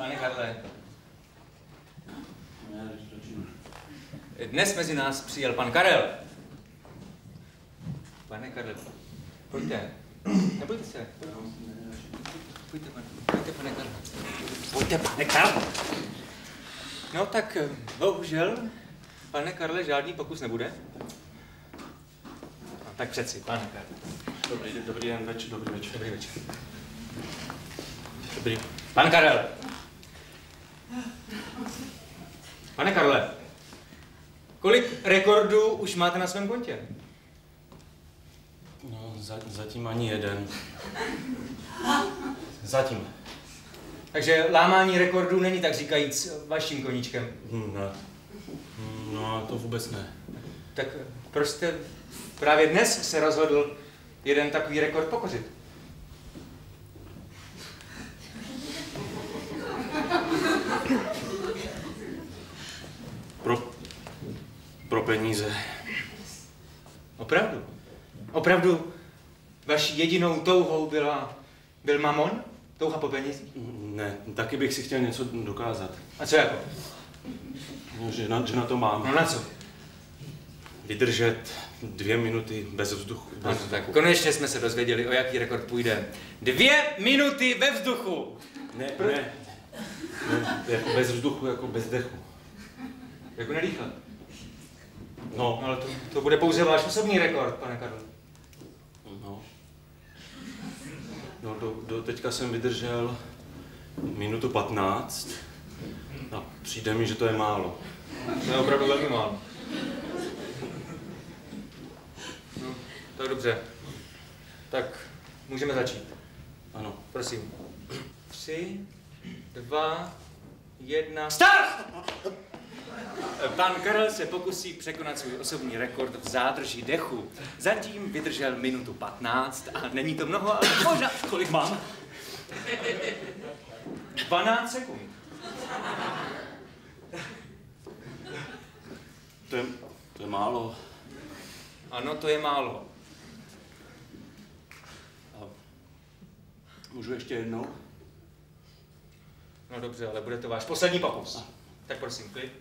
Pane Karle. Dnes mezi nás přijel pan Karel. Pane Karle, pojďte. Nebojte se. Pojďte, pane Karle. Pojďte, pane Karle. No tak, bohužel, pane Karle, žádný pokus nebude. No, tak přeci, pane Karle. Dobrý den, dobrý večer. Dobrý večer. Dobrý. Pan Karel. Pane Karle, kolik rekordů už máte na svém kontě? No, zatím ani jeden. Zatím. Takže lámání rekordů není tak říkajíc vaším koníčkem. Ne. No, to vůbec ne. Tak proč jste právě dnes se rozhodl jeden takový rekord pokořit? Pro peníze. Opravdu? Opravdu vaší jedinou touhou byl mamon? Touha po penězích? Ne, taky bych si chtěl něco dokázat. A co jako? No, že na to mám. No na co? Vydržet 2 minuty bez vzduchu. Ano, tak konečně jsme se dozvěděli, o jaký rekord půjde. 2 minuty ve vzduchu! Ne, jako bez vzduchu, jako bez dechu. Jako nedýchat? No. Ale to bude pouze váš osobní rekord, pane Karle. No, do teďka jsem vydržel 1 minutu 15 a přijde mi, že to je málo. To je opravdu velmi málo. No, tak dobře. Tak můžeme začít. Ano. Prosím. 3, 2, 1, start! Pan Karel se pokusí překonat svůj osobní rekord v zádrži dechu. Zatím vydržel 1 minutu 15 a není to mnoho, ale možná... Kolik mám? 12 sekund. To je málo. Ano, to je málo. A můžu ještě jednou? No dobře, ale bude to váš poslední pokus. Tak prosím, klid.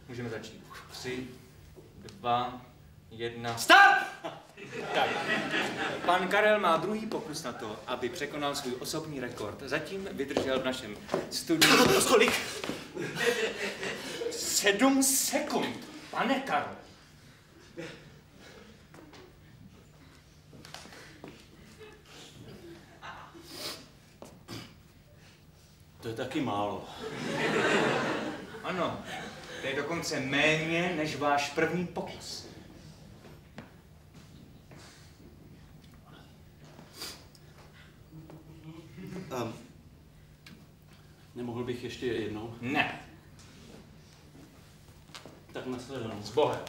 Můžeme začít. 3, 2, 1, start! Tak, pan Karel má druhý pokus na to, aby překonal svůj osobní rekord. Zatím vydržel v našem studiu... Kolik? 7 sekund, pane Karel. To je taky málo. Ano, to je dokonce méně než váš první pokus. Nemohl bych ještě jednou? Ne. Tak nashledanou. S Bohem.